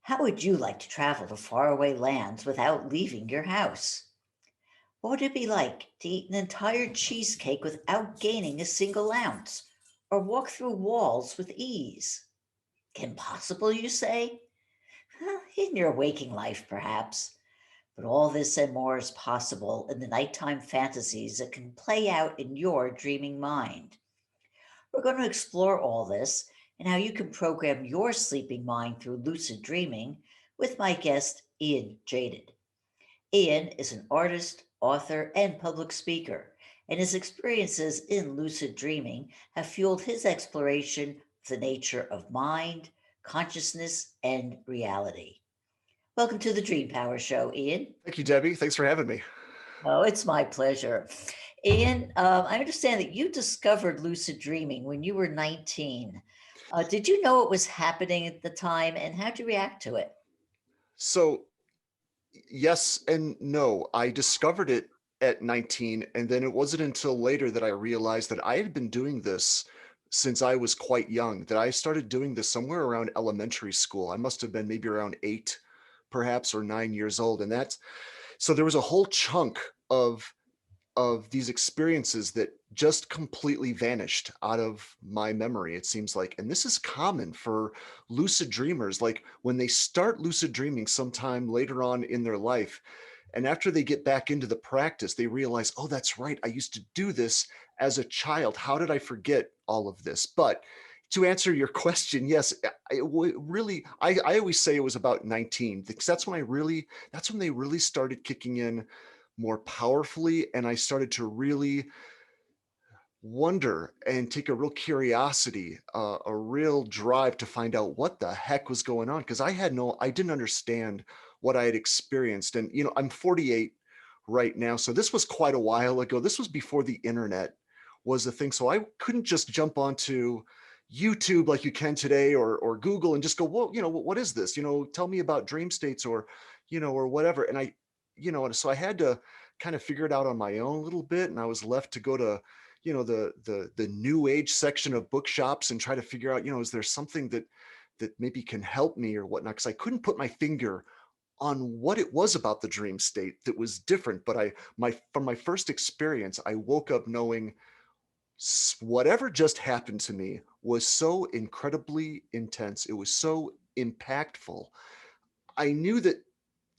How would you like to travel to faraway lands without leaving your house? What would it be like to eat an entire cheesecake without gaining a single ounce, or walk through walls with ease? Impossible, you say? In your waking life, perhaps. But all this and more is possible in the nighttime fantasies that can play out in your dreaming mind. We're going to explore all this and how you can program your sleeping mind through lucid dreaming with my guest, Ian Jaydid. Ian is an artist, author, and public speaker, and his experiences in lucid dreaming have fueled his exploration of the nature of mind, consciousness, and reality. Welcome to the Dream Power Show, Ian. Thank you, Debbie. Thanks for having me. Oh, it's my pleasure. Ian, I understand that you discovered lucid dreaming when you were 19. Did you know it was happening at the time, and how'd you react to it? So, yes and no. I discovered it at 19, and then it wasn't until later that I realized that I had been doing this since I was quite young, that I started doing this somewhere around elementary school. I must have been maybe around 8, perhaps, or 9 years old. And that's so there was a whole chunk of these experiences that just completely vanished out of my memory, it seems like. And this is common for lucid dreamers. Like when they start lucid dreaming sometime later on in their life, and after they get back into the practice, they realize, oh, that's right. I used to do this as a child. How did I forget all of this? But to answer your question, yes, I always say it was about 19 because that's when they really started kicking in more powerfully. And I started to really wonder and take a real curiosity, a real drive to find out what the heck was going on. Cause I didn't understand what I had experienced. And, I'm 48 right now. So this was quite a while ago. This was before the internet was a thing. So I couldn't just jump onto YouTube like you can today or Google and just go, well, what is this? Tell me about dream states or whatever. And so I had to kind of figure it out on my own a little bit. And I was left to go to, the new age section of bookshops and try to figure out, is there something that maybe can help me or whatnot? Because I couldn't put my finger on what it was about the dream state that was different. But from my first experience, I woke up knowing whatever just happened to me was so incredibly intense. It was so impactful. I knew that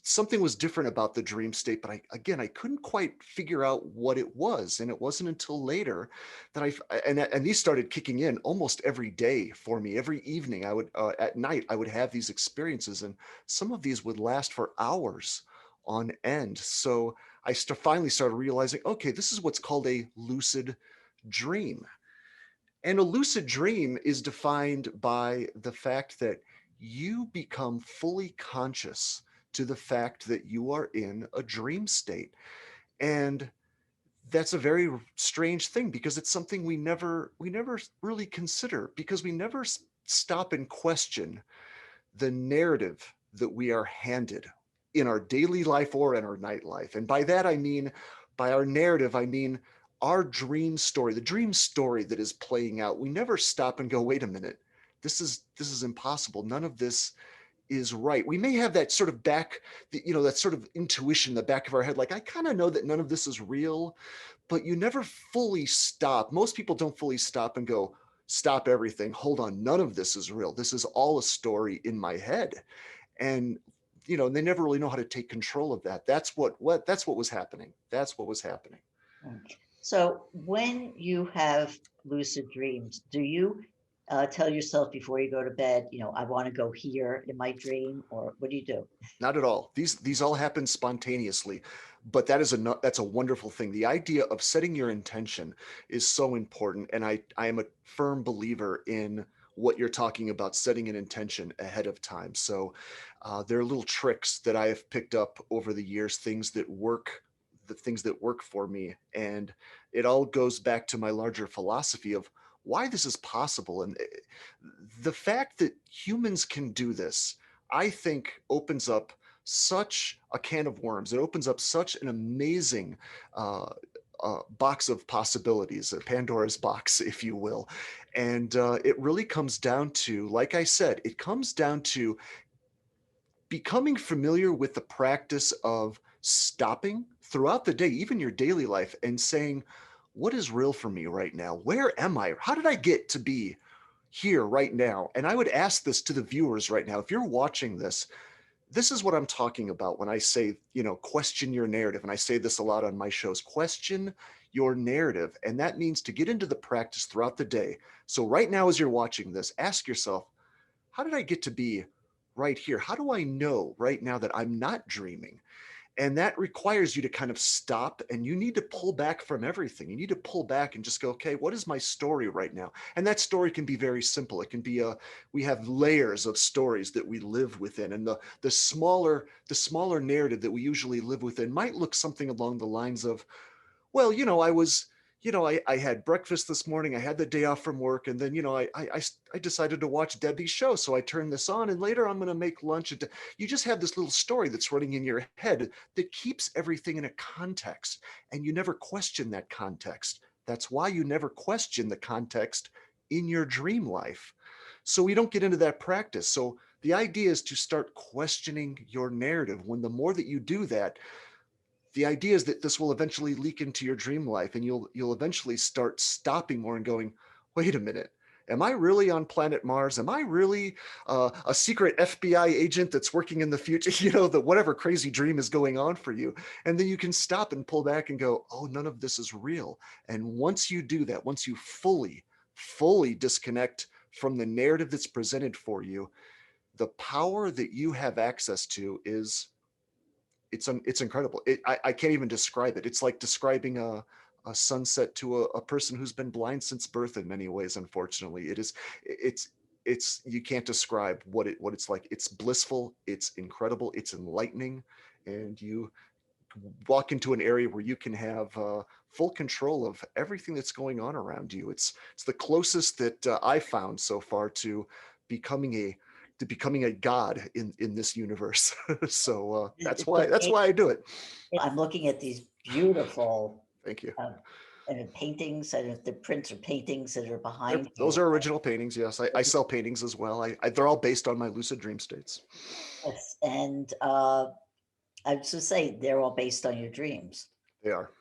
something was different about the dream state, but I couldn't quite figure out what it was. And it wasn't until later that and these started kicking in almost every day for me. Every evening at night, I would have these experiences, and some of these would last for hours on end. So finally started realizing, okay, this is what's called a lucid dream. And a lucid dream is defined by the fact that you become fully conscious to the fact that you are in a dream state. And that's a very strange thing because it's something we never really consider because we never stop and question the narrative that we are handed in our daily life or in our nightlife. And by that, by our narrative, I mean our dream story, the dream story that is playing out. We never stop and go, wait a minute, this is impossible. None of this is right. We may have that sort of that sort of intuition in the back of our head, like, I kind of know that none of this is real, but you never fully stop. Most people don't fully stop and go, stop everything. Hold on, none of this is real. This is all a story in my head. And they never really know how to take control of that. That's what was happening. That's what was happening. Mm. So, when you have lucid dreams, do you tell yourself before you go to bed, I want to go here in my dream, or what do you do? Not at all. These all happen spontaneously, but that's a wonderful thing. The idea of setting your intention is so important, and I am a firm believer in what you're talking about, setting an intention ahead of time. So there are little tricks that I have picked up over the years, the things that work for me, and it all goes back to my larger philosophy of why this is possible, and the fact that humans can do this, I think, opens up such a can of worms. It opens up such an amazing uh, box of possibilities, a Pandora's box, if you will. And it really comes down to, like I said, it comes down to becoming familiar with the practice of stopping throughout the day, even your daily life, and saying, what is real for me right now? Where am I? How did I get to be here right now? And I would ask this to the viewers right now. If you're watching this, this is what I'm talking about when I say, question your narrative. And I say this a lot on my shows: question your narrative. And that means to get into the practice throughout the day. So, right now, as you're watching this, ask yourself, how did I get to be right here? How do I know right now that I'm not dreaming? And that requires you to kind of stop, and you need to pull back from everything. You need to pull back and just go, okay, what is my story right now? And that story can be very simple. It can be we have layers of stories that we live within. And the smaller narrative that we usually live within might look something along the lines of, well, I had breakfast this morning. I had the day off from work, and then, I decided to watch Debbie's show. So I turned this on, and later I'm going to make lunch. You just have this little story that's running in your head that keeps everything in a context, and you never question that context. That's why you never question the context in your dream life. So we don't get into that practice. So the idea is to start questioning your narrative. When the more that you do that, the idea is that this will eventually leak into your dream life, and you'll eventually start stopping more and going, wait a minute, am I really on planet Mars? Am I really a secret FBI agent that's working in the future? That whatever crazy dream is going on for you. And then you can stop and pull back and go, oh, none of this is real. And once you do that, once you fully disconnect from the narrative that's presented for you, the power that you have access to is, it's incredible. I can't even describe it. It's like describing a sunset to a person who's been blind since birth in many ways. Unfortunately, it's you can't describe what it's like. It's blissful. It's incredible. It's enlightening, and you walk into an area where you can have full control of everything that's going on around you. It's the closest that I found so far to becoming a becoming a god in this universe. So that's It's why that's amazing. why I do it. I'm looking at these beautiful Thank you. uh, paintings, and if the prints or paintings that are behind Yep, those you. are original paintings. Yes, I sell paintings as well. They're all based on my lucid dream states. Yes, and I was to say they're all based on your dreams. They are.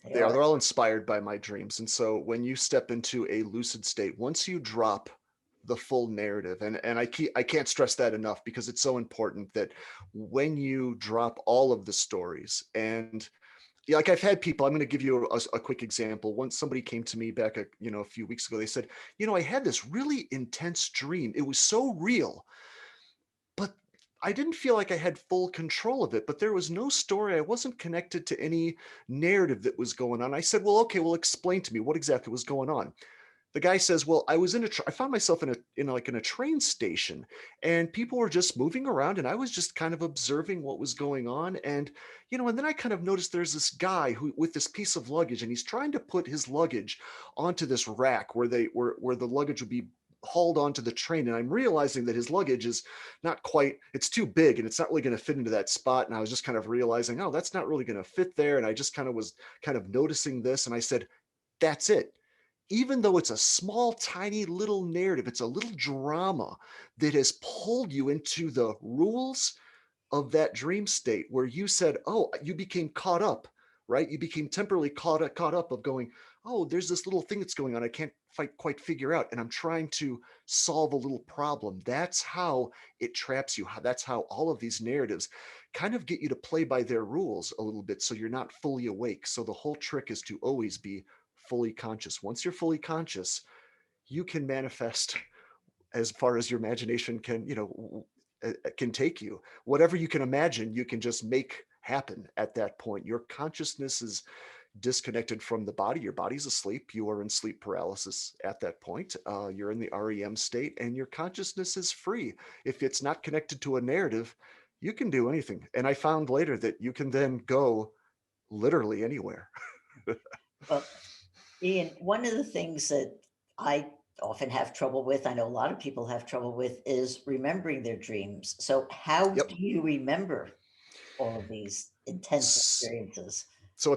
They They are. are. They're all inspired by my dreams. And so when you step into a lucid state, once you drop the full narrative, and I can't stress that enough, because it's so important that when you drop all of the stories, and yeah, like I've had people, I'm going to give you a quick example. Once somebody came to me back a few weeks ago, they said, I had this really intense dream. It was so real, but I didn't feel like I had full control of it. But there was no story. I wasn't connected to any narrative that was going on. I said, well, okay, well, explain to me what exactly was going on. The guy says, well, I found myself in a train station, and people were just moving around, and I was just kind of observing what was going on. And then I kind of noticed there's this guy who with this piece of luggage, and he's trying to put his luggage onto this rack where the luggage would be hauled onto the train. And I'm realizing that his luggage is not quite, it's too big, and it's not really going to fit into that spot. And I was just kind of realizing, oh, that's not really going to fit there. And I just kind of was kind of noticing this, and I said, that's it. Even though it's a small, tiny little narrative, it's a little drama that has pulled you into the rules of that dream state where you said, oh, you became caught up, right? You became temporarily caught up of going, oh, there's this little thing that's going on. I can't quite figure out. And I'm trying to solve a little problem. That's how it traps you. That's how all of these narratives kind of get you to play by their rules a little bit. So you're not fully awake. So the whole trick is to always be fully conscious. Once you're fully conscious, you can manifest as far as your imagination can take you. Whatever you can imagine, you can just make happen at that point. Your consciousness is disconnected from the body. Your body's asleep. You are in sleep paralysis at that point. You're in the REM state, and your consciousness is free. If it's not connected to a narrative, you can do anything. And I found later that you can then go literally anywhere. Well, Ian, one of the things that I often have trouble with, I know a lot of people have trouble with, is remembering their dreams. So, how Yep. do you remember all of these intense experiences? So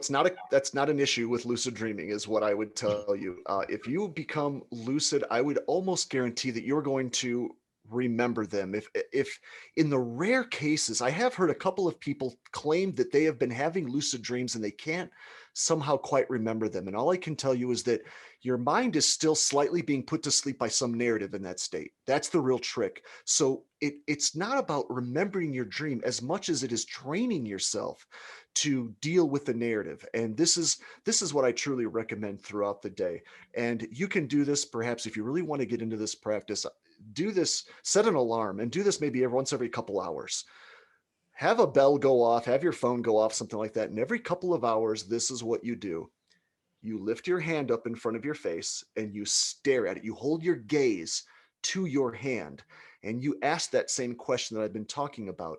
that's not an issue with lucid dreaming, is what I would tell you. If you become lucid, I would almost guarantee that you're going to remember them. If in the rare cases, I have heard a couple of people claim that they have been having lucid dreams and they can't somehow quite remember them. And all I can tell you is that your mind is still slightly being put to sleep by some narrative in that state. That's the real trick. So it's not about remembering your dream as much as it is training yourself to deal with the narrative. And this is what I truly recommend throughout the day. And you can do this perhaps if you really want to get into this practice. Do this, set an alarm, and do this maybe every couple hours. Have a bell go off, have your phone go off, something like that. And every couple of hours, this is what you do. You lift your hand up in front of your face and you stare at it. You hold your gaze to your hand and you ask that same question that I've been talking about.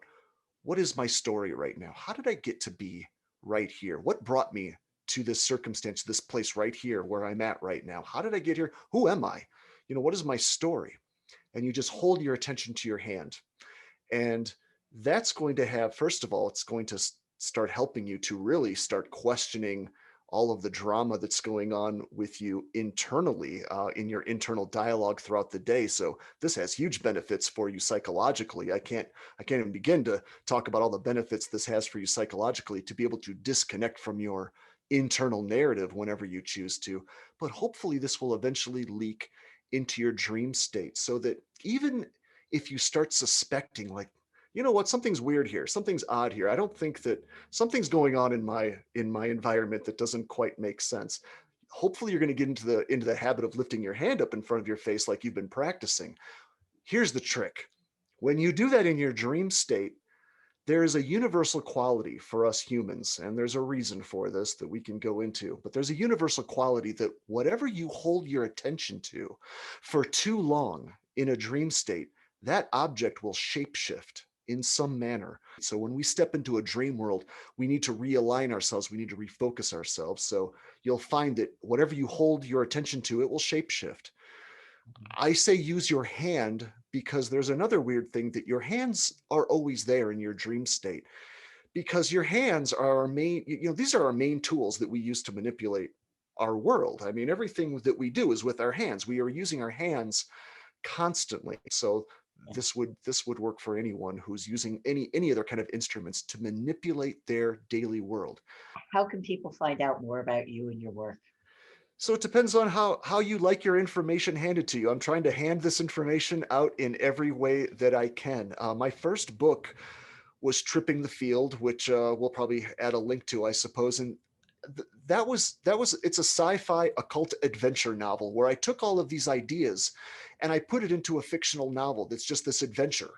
What is my story right now? How did I get to be right here? What brought me to this circumstance, this place right here where I'm at right now? How did I get here? Who am I? What is my story? And you just hold your attention to your hand. And that's going to have, first of all, it's going to start helping you to really start questioning all of the drama that's going on with you internally in your internal dialogue throughout the day. So this has huge benefits for you psychologically. I can't even begin to talk about all the benefits this has for you psychologically, to be able to disconnect from your internal narrative whenever you choose to. But hopefully this will eventually leak into your dream state, so that even if you start suspecting, like, you know what, something's weird here, something's odd here, I don't think that something's going on in my environment that doesn't quite make sense, hopefully you're going to get into the habit of lifting your hand up in front of your face like you've been practicing. Here's the trick: when you do that in your dream state, there is a universal quality for us humans, and there's a reason for this that we can go into, but there's a universal quality that whatever you hold your attention to for too long in a dream state, that object will shapeshift in some manner. So when we step into a dream world, we need to realign ourselves, we need to refocus ourselves. So you'll find that whatever you hold your attention to, it will shapeshift. Mhm. I say use your hand because there's another weird thing, that your hands are always there in your dream state, because your hands are our main, these are our main tools that we use to manipulate our world. I mean, everything that we do is with our hands. We are using our hands constantly. So Yeah. this would work for anyone who's using any other kind of instruments to manipulate their daily world. How can people find out more about you and your work? So it depends on how you like your information handed to you. I'm trying to hand this information out in every way that I can. My first book was Tripping the Field, which we'll probably add a link to, I suppose. And that was it's a sci-fi occult adventure novel where I took all of these ideas and I put it into a fictional novel that's just this adventure,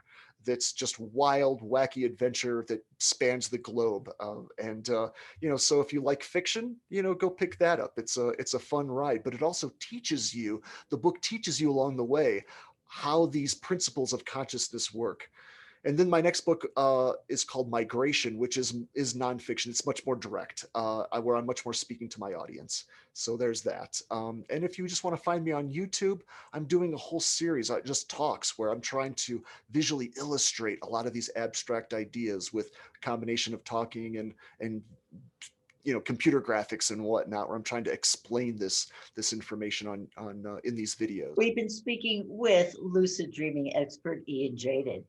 that's just wild, wacky adventure that spans the globe. And so if you like fiction, go pick that up. It's a fun ride, but it also teaches you. The book teaches you along the way how these principles of consciousness work. And then my next book is called Migration, which is nonfiction. It's much more direct, where I'm much more speaking to my audience. So there's that. And if you just want to find me on YouTube, I'm doing a whole series, just talks, where I'm trying to visually illustrate a lot of these abstract ideas with a combination of talking and computer graphics and whatnot, where I'm trying to explain this information on in these videos. We've been speaking with lucid dreaming expert Ian Jaydid.